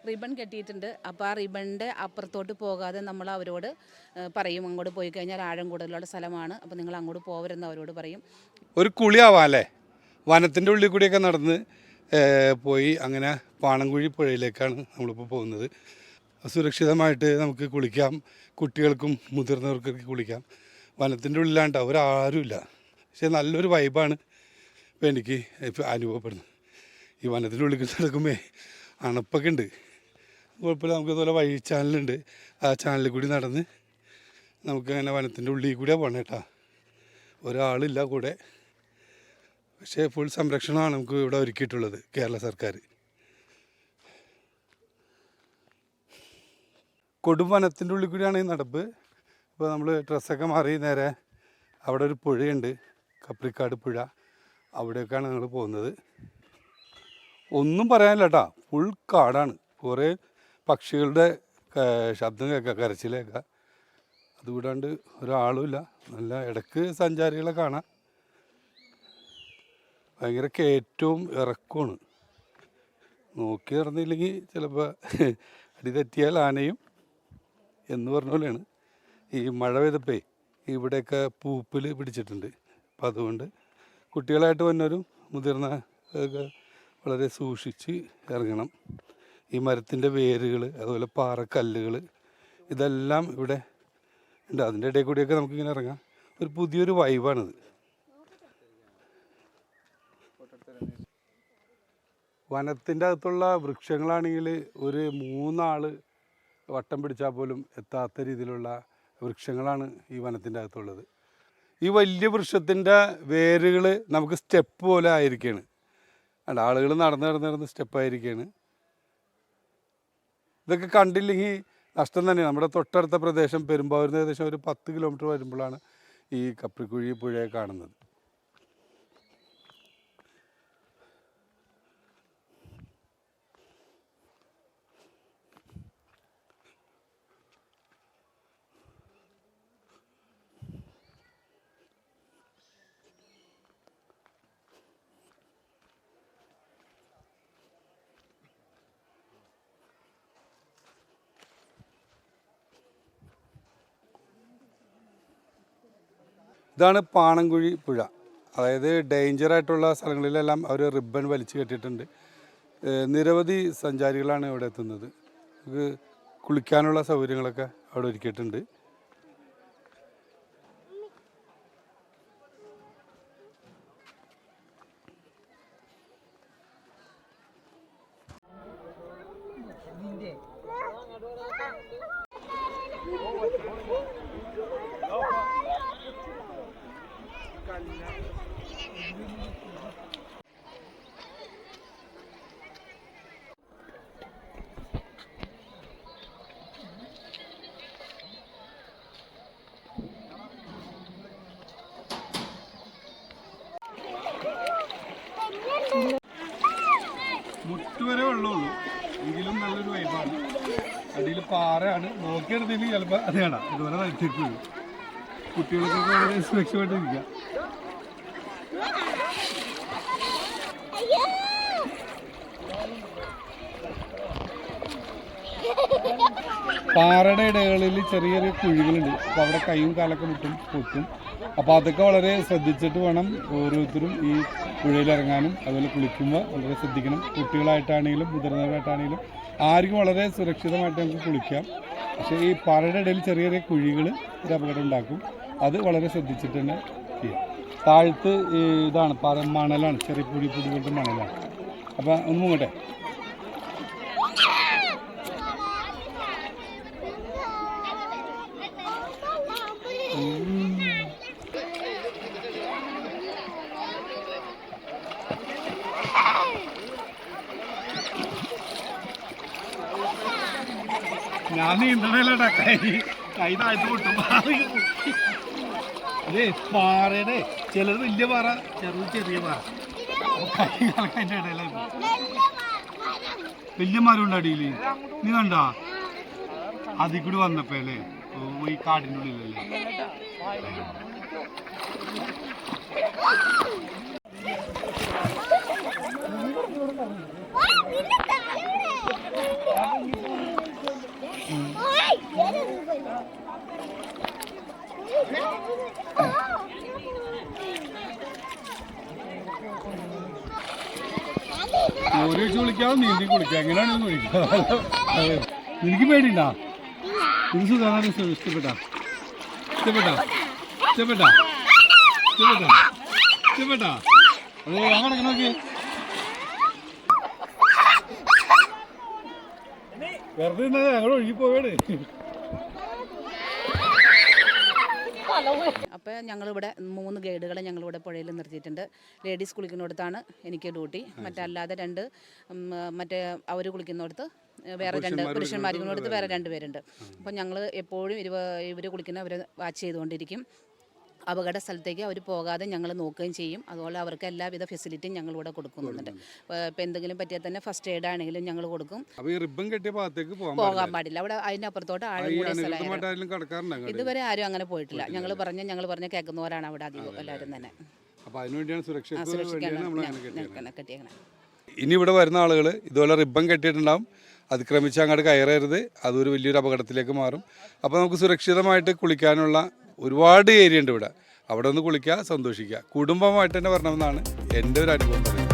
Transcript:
Ribbon കെട്ടിയിട്ടുണ്ട്. അപ്പോൾ ആ റിബണിൻ്റെ അപ്പുറത്തോട്ട് പോകാതെ നമ്മൾ അവരോട് പറയും, അങ്ങോട്ട് പോയി കഴിഞ്ഞാൽ ആഴം കൂടുതലുള്ള സ്ഥലമാണ്, അപ്പോൾ നിങ്ങൾ അങ്ങോട്ട് പോകരുതെന്ന് അവരോട് പറയും. ഒരു കുളിയാവാം അല്ലേ, വനത്തിൻ്റെ ഉള്ളിൽ കൂടിയൊക്കെ നടന്ന് പോയി അങ്ങനെ പാണൻകുഴി പുഴയിലേക്കാണ് നമ്മളിപ്പോൾ പോകുന്നത്. സുരക്ഷിതമായിട്ട് നമുക്ക് കുളിക്കാം, കുട്ടികൾക്കും മുതിർന്നവർക്കൊക്കെ കുളിക്കാം. വനത്തിൻ്റെ ഉള്ളിലാണ്ട് ഒരാരുമില്ല, പക്ഷേ നല്ലൊരു വൈബാണ് ഇപ്പോൾ എനിക്ക് ഇപ്പോൾ അനുഭവപ്പെടുന്നത്. ഈ വനത്തിൻ്റെ ഉള്ളിൽ നടക്കുമ്പോൾ അണപ്പൊക്കെ ഉണ്ട്, കുഴപ്പമില്ല. നമുക്കിതുപോലെ വഴി ചാനലുണ്ട്, ആ ചാനലിൽ കൂടി നടന്ന് നമുക്കങ്ങനെ വനത്തിൻ്റെ ഉള്ളിൽ കൂടെ പോകണം കേട്ടോ. ഒരാളില്ല കൂടെ, പക്ഷേ ഫുൾ സംരക്ഷണമാണ് നമുക്ക് ഇവിടെ ഒരുക്കിയിട്ടുള്ളത് കേരള സർക്കാർ. കൊടും വനത്തിൻ്റെ ഉള്ളിൽ കൂടിയാണ് ഈ നടപ്പ്. ഇപ്പോൾ നമ്മൾ ഡ്രസ്സൊക്കെ മാറി നേരെ അവിടെ ഒരു പുഴയുണ്ട്, കപ്രിക്കാട് പുഴ, അവിടേക്കാണ് ഞങ്ങൾ പോകുന്നത്. ഒന്നും പറയാനില്ല കേട്ടോ, ഫുൾ കാടാണ്. കുറേ പക്ഷികളുടെ ശബ്ദം കേൾക്കാം, കരച്ചിലേക്കാം. അതുകൂടാണ്ട് ഒരാളുമില്ല, നല്ല ഇടയ്ക്ക് സഞ്ചാരികളെ കാണാം. ഭയങ്കര കയറ്റവും ഇറക്കമാണ്, നോക്കി നടന്നില്ലെങ്കിൽ ചിലപ്പോൾ അടി തെറ്റിയാൽ ആനയും എന്ന് പറഞ്ഞ പോലെയാണ്. ഈ മഴ പെയ്തപ്പേ ഇവിടെയൊക്കെ പൂപ്പിൽ പിടിച്ചിട്ടുണ്ട്. അപ്പം അതുകൊണ്ട് കുട്ടികളായിട്ട് വന്നവരും മുതിർന്ന വളരെ സൂക്ഷിച്ച് ഇറങ്ങണം. ഈ മരത്തിൻ്റെ വേരുകൾ, അതുപോലെ പാറക്കല്ലുകൾ, ഇതെല്ലാം ഇവിടെ ഉണ്ട്. അതിൻ്റെ ഇടയിൽ കൂടിയൊക്കെ നമുക്കിങ്ങനെ ഇറങ്ങാം. ഒരു പുതിയൊരു വൈബാണിത്. വനത്തിൻ്റെ അകത്തുള്ള വൃക്ഷങ്ങളാണെങ്കിൽ ഒരു 3 ആൾ വട്ടം പിടിച്ചാൽ പോലും എത്താത്ത രീതിയിലുള്ള വൃക്ഷങ്ങളാണ് ഈ വനത്തിൻ്റെ അകത്തുള്ളത്. ഈ വലിയ വൃക്ഷത്തിൻ്റെ വേരുകൾ നമുക്ക് സ്റ്റെപ്പ് പോലെ ആയിരിക്കുകയാണ്. അല്ല, ആളുകൾ നടന്ന് സ്റ്റെപ്പായിരിക്കുകയാണ്. ഇതൊക്കെ കണ്ടില്ലെങ്കിൽ നഷ്ടം തന്നെ. നമ്മുടെ തൊട്ടടുത്ത പ്രദേശം പെരുമ്പാവൂരിൽ നിന്ന് ഏകദേശം ഒരു 10 കിലോമീറ്റർ വരുമ്പോഴാണ് ഈ കപ്രിക്കുഴി പുഴയെ കാണുന്നത്. ഇതാണ് പാണൻകുഴി പുഴ. അതായത് ഡേഞ്ചറായിട്ടുള്ള സ്ഥലങ്ങളിലെല്ലാം അവർ റിബൺ വലിച്ചു കെട്ടിയിട്ടുണ്ട്. നിരവധി സഞ്ചാരികളാണ് ഇവിടെ എത്തുന്നത്. നമുക്ക് കുളിക്കാനുള്ള സൗകര്യങ്ങളൊക്കെ അവിടെ ഒരുക്കിയിട്ടുണ്ട്. മുട്ടുവരെ വെള്ളമുള്ളൂ, എങ്കിലും നല്ലൊരു വൈബാണ്. അടിയിൽ പാറയാണ്, നോക്കിയെടുത്തതിൽ ചിലപ്പോൾ അത് കാണാം. ഇതുപോലെ വലിച്ചിട്ട് കുട്ടികൾക്കൊക്കെ വളരെ സുരക്ഷമായിട്ടിരിക്കുക. പാറയുടെ ഇടകളിൽ ചെറിയ ചെറിയ കുഴികളുണ്ട്. അപ്പോൾ അവിടെ കൈയും കാലൊക്കെ പൊട്ടും. അപ്പോൾ അതൊക്കെ വളരെ ശ്രദ്ധിച്ചിട്ട് വേണം ഓരോരുത്തരും ഈ പുഴയിലിറങ്ങാനും. അതുപോലെ കുളിക്കുമ്പോൾ വളരെ ശ്രദ്ധിക്കണം. കുട്ടികളായിട്ടാണെങ്കിലും മുതിർന്നവരായിട്ടാണെങ്കിലും ആർക്കും വളരെ സുരക്ഷിതമായിട്ട് നമുക്ക് കുളിക്കാം. പക്ഷേ ഈ പാറയുടെ ഇടയിൽ ചെറിയ ചെറിയ കുഴികൾ ഒരു അപകടം ഉണ്ടാക്കും. അത് വളരെ ശ്രദ്ധിച്ചിട്ട് തന്നെ ചെയ്യാം. താഴത്ത് ഇതാണ് മണലാണ്, ചെറിയ പൊടി പോലത്തെ മണലാണ്. അപ്പോൾ ഒന്ന് പോകട്ടെ. ഞാൻ നീന്തണല്ലേട്ടാ, കൈ താഴ്ത്ത് പൊട്ടും. അതെ, പാറയുടെ ചിലത് വലിയ പാറ, ചെറിയ പാറ. കൈ അതിൻ്റെ ഇടയിലായി വലിയ മരം ഉണ്ട് അടിയിൽ. നീ കണ്ടാ അതിൽ കൂടി വന്നപ്പോ അല്ലേ, ഈ കാടിൻ്റെ ഉള്ളിലല്ലേ. ഓരോ വെച്ച് കുളിക്കാം, നീന്തി കുളിക്കാം, എങ്ങനെയാണ് കുളിക്കാം. എനിക്ക് പേടിയുണ്ടാ? ഇത് സുഖമാണ്. ഇഷ്ടപ്പെട്ടാ ഇഷ്ടപ്പെട്ടാ ഇഷ്ടപ്പെട്ടാ ഇഷ്ടപ്പെട്ടാ ഇഷ്ടപ്പെട്ടാ? അതെ, ഞാൻ കിടക്കണ നോക്കി. വെറുതെ ഞങ്ങൾ ഒഴുകി പോവാണ്. അപ്പോൾ ഞങ്ങളിവിടെ 3 ഗൈഡുകളെ ഞങ്ങളിവിടെ പുഴയിൽ നിർത്തിയിട്ടുണ്ട്. ലേഡീസ് കുളിക്കുന്നിടത്താണ് എനിക്ക് ഡ്യൂട്ടി, മറ്റല്ലാതെ 2 മറ്റേ അവർ കുളിക്കുന്നിടത്ത് വേറെ 2 പുരുഷന്മാരിക്കുന്നിടത്ത് വേറെ 2 പേരുണ്ട്. അപ്പോൾ ഞങ്ങൾ എപ്പോഴും ഇവർ കുളിക്കുന്ന അവരെ വാച്ച് ചെയ്തുകൊണ്ടിരിക്കും. അപകട സ്ഥലത്തേക്ക് അവർ പോകാതെ ഞങ്ങൾ നോക്കുകയും ചെയ്യും. അതുപോലെ അവർക്ക് എല്ലാവിധ ഫെസിലിറ്റിയും ഞങ്ങളിവിടെ കൊടുക്കുന്നുണ്ട്. ഇപ്പോൾ എന്തെങ്കിലും പറ്റിയാൽ തന്നെ ഫസ്റ്റ് എയ്ഡ് ആണെങ്കിലും ഞങ്ങൾ കൊടുക്കും. റിബൺ കെട്ടിയ ഭാഗത്തേക്ക് പോകാൻ പാടില്ല. അവിടെ അതിനപ്പുറത്തോട്ട് ആഴം കൂടിയ സ്ഥലമാണ്. ഇതുവരെ ആരും അങ്ങനെ പോയിട്ടില്ല. ഞങ്ങൾ പറഞ്ഞ കേൾക്കുന്നവരാണ് അവിടെ അധികം എല്ലാവരും തന്നെ. കെട്ടിയേക്കണം. ഇനി ഇവിടെ വരുന്ന ആളുകൾ ഇതുപോലെ റിബൺ കെട്ടിയിട്ടുണ്ടാവും, അതിക്രമിച്ച് അങ്ങോട്ട് കയറരുത്. അതൊരു വലിയൊരു അപകടത്തിലേക്ക് മാറും. അപ്പോൾ നമുക്ക് സുരക്ഷിതമായിട്ട് കുളിക്കാനുള്ള ഒരുപാട് ഏരിയ ഉണ്ട് ഇവിടെ. അവിടെ ഒന്ന് കുളിക്കുക, സന്തോഷിക്കുക. കുടുംബമായിട്ട് തന്നെ വരണമെന്നാണ് എൻ്റെ ഒരു അനുഭവം പറയുന്നത്.